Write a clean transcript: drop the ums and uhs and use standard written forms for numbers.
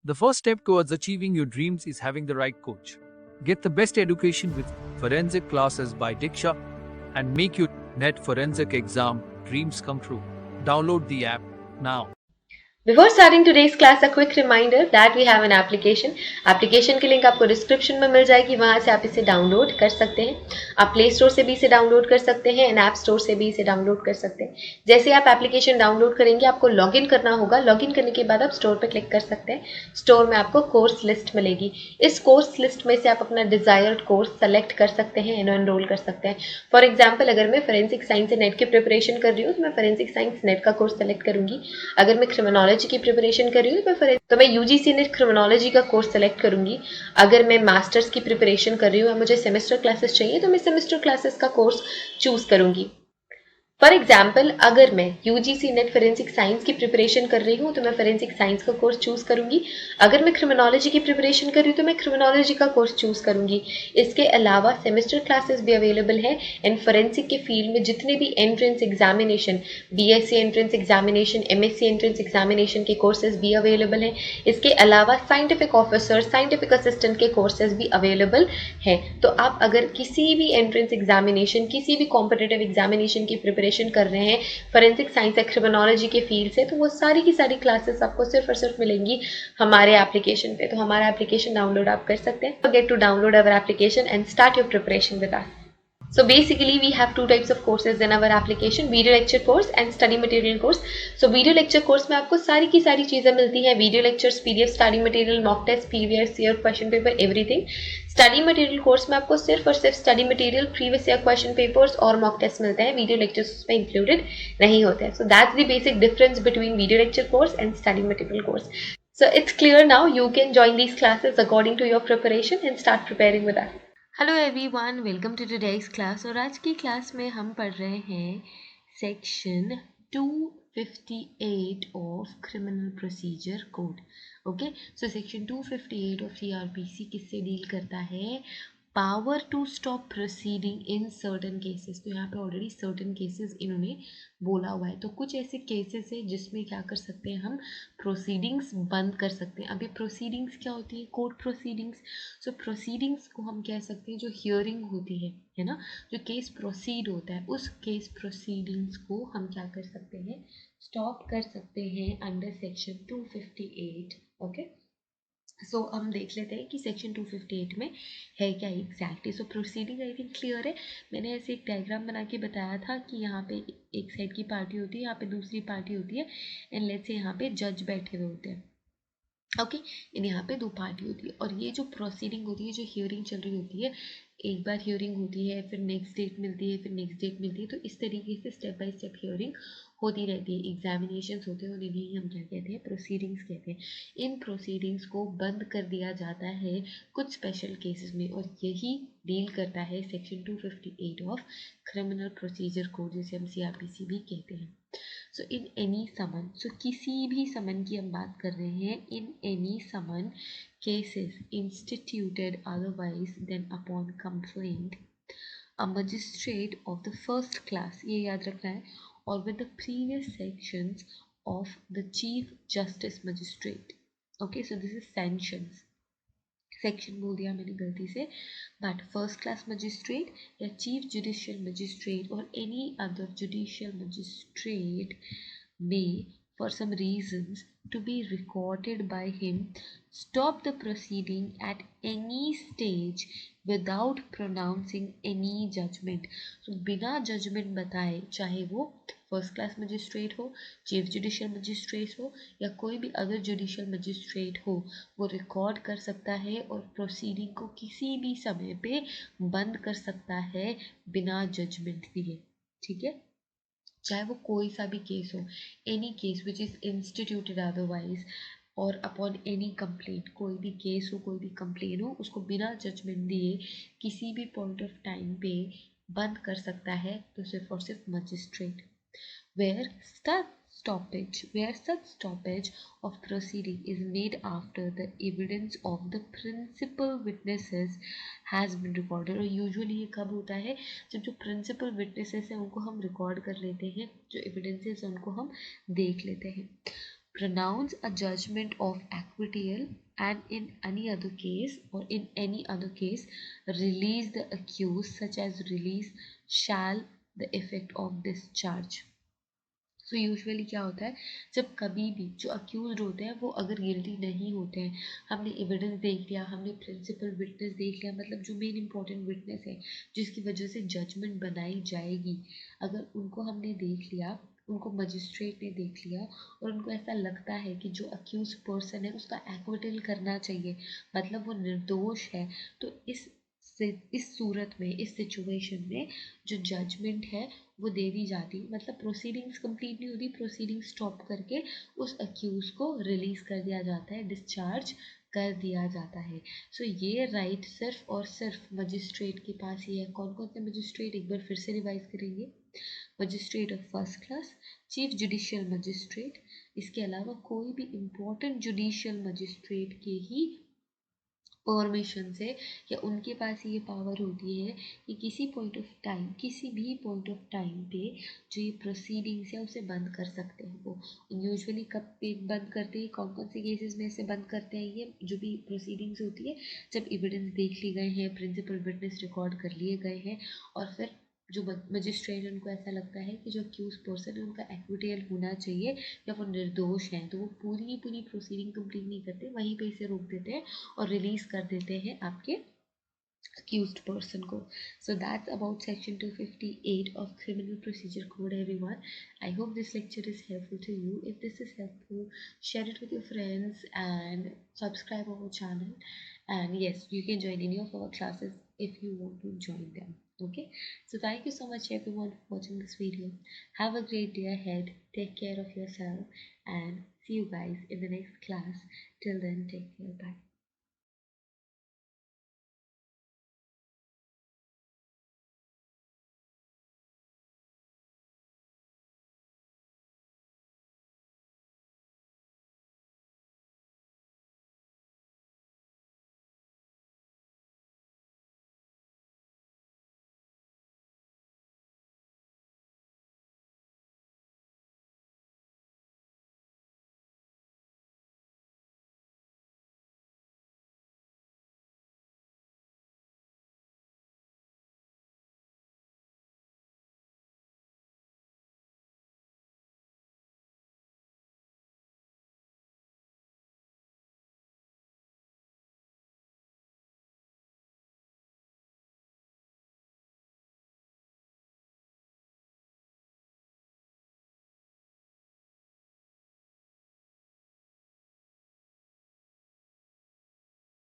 The first step towards achieving your dreams is having the right coach. Get the best education with forensic classes by Diksha and make your net forensic exam dreams come true. Download the app now. Before starting today's class, a quick reminder that we have an application. Application की link आपको description में मिल जाएगी, वहां से आप इसे download कर सकते हैं. आप प्ले स्टोर से भी इसे डाउनलोड कर सकते हैं एंड ऐप स्टोर से भी इसे डाउनलोड कर सकते हैं. जैसे आप एप्लीकेशन डाउनलोड करेंगे आपको लॉगिन करना होगा. लॉगिन करने के बाद आप स्टोर पर क्लिक कर सकते हैं. स्टोर में आपको कोर्स लिस्ट मिलेगी. इस कोर्स लिस्ट में से आप अपना डिजायर्ड कोर्स सेलेक्ट कर सकते हैं एंड एनरोल कर सकते हैं. फॉर एग्जाम्पल, अगर मैं फोरेंसिक साइंस नेट की प्रिपरेशन कर रही हूँ तो मैं फोरेंसिक साइंस नेट का कोर्स सेलेक्ट करूंगी. अगर मैं क्रिमिनोलॉजी की प्रिपरेशन कर रही हूँ तो मैं यूजीसी नेट क्रिमिनोलॉजी का कोर्स सेलेक्ट करूंगी. अगर मैं मास्टर्स की प्रिपरेशन कर रही हूँ, मुझे सेमेस्टर क्लासेस चाहिए तो मैं सेमेस्टर क्लासेस का कोर्स चूज करूंगी. फॉर एग्जाम्पल, अगर मैं यूजीसी नेट फोरेंसिक साइंस की प्रिपरेशन कर रही हूँ तो मैं फोरेंसिक साइंस का कोर्स चूज करूंगी. अगर मैं क्रिमिनोलॉजी की प्रिपरेशन कर रही हूँ तो मैं क्रिमिनोलॉजी का कोर्स चूज करूंगी. इसके अलावा सेमेस्टर क्लासेस भी अवेलेबल है एंड फोरेंसिक के फील्ड में जितने भी entrance examination, BSc entrance examination, MSc entrance examination के कोर्सेज भी अवेलेबल हैं. इसके अलावा साइंटिफिक ऑफिसर, साइंटिफिक असिस्टेंट के कोर्सेज भी अवेलेबल हैं. तो आप अगर किसी भी एंट्रेंस एग्जामिनेशन, किसी भी कॉम्पिटिटिव एग्जामिनेशन की प्रिपरेशन कर रहे हैं फोरेंसिक साइंस या क्रिमिनोलॉजी के फील्ड से, तो वो सारी की सारी क्लासेस आपको सिर्फ और सिर्फ मिलेंगी हमारे एप्लीकेशन पे. तो हमारा एप्लीकेशन डाउनलोड आप कर सकते हैं. Forget to download our application and start your preparation with us. So basically we have two types of courses in our application, video lecture course and study material course. So video lecture course में आपको सारी की सारी चीजें मिलती हैं. Video lectures, PDF, study material, mock test, previous year question paper, everything. Study material course में आपको सिर्फ और सिर्फ study material, previous year question papers और मॉक टेस्ट मिलते हैं. वीडियो लेक्चर्स उसमें इंक्लूडेड नहीं होते हैं. So that's the basic difference between video lecture course and study material course. So it's clear now. You can join these classes according to your preparation and start preparing with us. Hello everyone, welcome to today's class. और आज की class में हम पढ़ रहे हैं section 258 of criminal procedure code. Okay, so section 258 of CrPC किससे deal करता है? Power to stop proceeding in certain cases. तो यहाँ पे ऑलरेडी सर्टन केसेस इन्होंने बोला हुआ है. तो कुछ ऐसे केसेस है जिसमें क्या कर सकते हैं, हम प्रोसीडिंग्स बंद कर सकते हैं. अभी प्रोसीडिंग्स क्या होती है? Court proceedings. सो प्रोसीडिंग्स को हम कह सकते हैं जो हियरिंग होती है ना, जो केस प्रोसीड होता है, उस केस प्रोसीडिंग्स को हम क्या कर सकते हैं? स्टॉप कर सकते हैं अंडर सेक्शन 258. ओके, सो हम देख लेते हैं कि सेक्शन 258 में है क्या exactly. So proceeding I think clear है. मैंने ऐसे एक डायग्राम बना के बताया था कि यहाँ पे एक साइड की पार्टी होती है, यहाँ पे दूसरी पार्टी होती है एंड लेट्स से यहाँ पे जज बैठे हुए होते हैं. ओके, यहाँ पे दो पार्टी होती है और ये जो प्रोसीडिंग होती है, जो हियरिंग चल रही होती है, एक बार हियरिंग होती है, फिर नेक्स्ट डेट मिलती है, फिर नेक्स्ट डेट मिलती है. तो इस तरीके से स्टेप बाय स्टेप हियरिंग होती रहती है. एग्जामिनेशंस होते हैं और इन्हें हम क्या कहते हैं? प्रोसीडिंग्स कहते हैं. इन प्रोसीडिंग्स को बंद कर दिया जाता है कुछ स्पेशल केसेस में और यही डील करता है section 258 of criminal procedure code, जिसे हम सीआरपीसी भी कहते हैं. सो इन एनी समन, सो किसी भी समन की हम बात कर रहे हैं. In any summons cases instituted otherwise than upon complaint, a magistrate of the first class, ये याद रखना है, or with the previous sections of the chief justice magistrate. Okay, so this is sanctions. Section बोल दिया मैंने गलती से, but first class magistrate या चीफ जुडिशियल मजिस्ट्रेट और any other judicial magistrate may, for some reasons, to be recorded by him, stop the proceeding at any stage without pronouncing any judgment. So बिना judgement बताए, चाहे वो first class magistrate हो, chief judicial magistrate हो या कोई भी other judicial magistrate हो, वो रिकॉर्ड कर सकता है और प्रोसीडिंग को किसी भी समय पे बंद कर सकता है बिना जजमेंट दिए. ठीक है, चाहे वो कोई सा भी केस हो, any case which is instituted otherwise और अपॉन एनी कंप्लेंट, कोई भी केस हो, कोई भी कंप्लेन हो, उसको बिना जजमेंट दिए किसी भी पॉइंट ऑफ टाइम पे बंद कर सकता है तो सिर्फ और सिर्फ magistrate. where such stoppage of proceeding is made after the evidence of the principal witnesses has been recorded. और यूजुअली ये कब होता है? जब जो प्रिंसिपल विटनेसेस हैं उनको हम रिकॉर्ड कर लेते हैं, जो एविडेंसेस हैं उनको हम देख लेते हैं. pronounce a judgment of acquittal, and in any other case, or in any other case, release the accused, such as release shall the effect of discharge. So usually क्या होता है, जब कभी भी जो अक्यूज होते हैं वो अगर गिल्टी नहीं होते हैं, हमने एविडेंस देख लिया, हमने प्रिंसिपल विटनेस देख लिया, मतलब जो मेन इंपॉर्टेंट विटनेस है जिसकी वजह से जजमेंट बनाई जाएगी, अगर उनको हमने देख लिया, उनको मजिस्ट्रेट ने देख लिया और उनको ऐसा लगता है कि जो अक्यूज पर्सन है उसका एक्विटल करना चाहिए, मतलब वो निर्दोष है, तो इस सूरत में, इस सिचुएशन में जो जजमेंट है वो दे दी जाती, मतलब प्रोसीडिंग्स कंप्लीट नहीं होती, प्रोसीडिंग स्टॉप करके उस अक्यूज को रिलीज कर दिया जाता है, डिस्चार्ज कर दिया जाता है। सो ये राइट सिर्फ और सिर्फ मजिस्ट्रेट के पास ही है। कौन कौन से मजिस्ट्रेट, एक बार फिर से रिवाइज करेंगे। Magistrate of first class, chief judicial magistrate, इसके अलावा कोई भी इम्पोर्टेंट जुडिशियल मजिस्ट्रेट के ही परमिशन से, या उनके पास ये पावर होती है कि किसी पॉइंट ऑफ टाइम, किसी भी पॉइंट ऑफ टाइम पे जो ये प्रोसीडिंग्स है उसे बंद कर सकते हैं। वो यूजुअली कब पे बंद करते हैं, कौन कौन से केसेस में इसे बंद करते हैं, ये जो भी प्रोसीडिंग्स होती है जब एविडेंस देख लिए गए हैं, प्रिंसिपल विटनेस रिकॉर्ड कर लिए गए हैं, और फिर जो मजिस्ट्रेट उनको ऐसा लगता है कि जो अक्यूज पर्सन है उनका एक्विटेल होना चाहिए या वो निर्दोष हैं, तो वो पूरी पूरी प्रोसीडिंग कंप्लीट नहीं करते, वहीं पे इसे रोक देते हैं और रिलीज कर देते हैं आपके accused person को. So that's about section 258 of criminal procedure code, everyone. I hope this lecture is helpful to you. If this is helpful, share it with your friends and subscribe our channel. And yes, you can join any of our classes if you want to join them. Okay, so thank you so much everyone for watching this video. Have a great day ahead. Take care of yourself and see you guys in the next class. Till then, take care. Bye.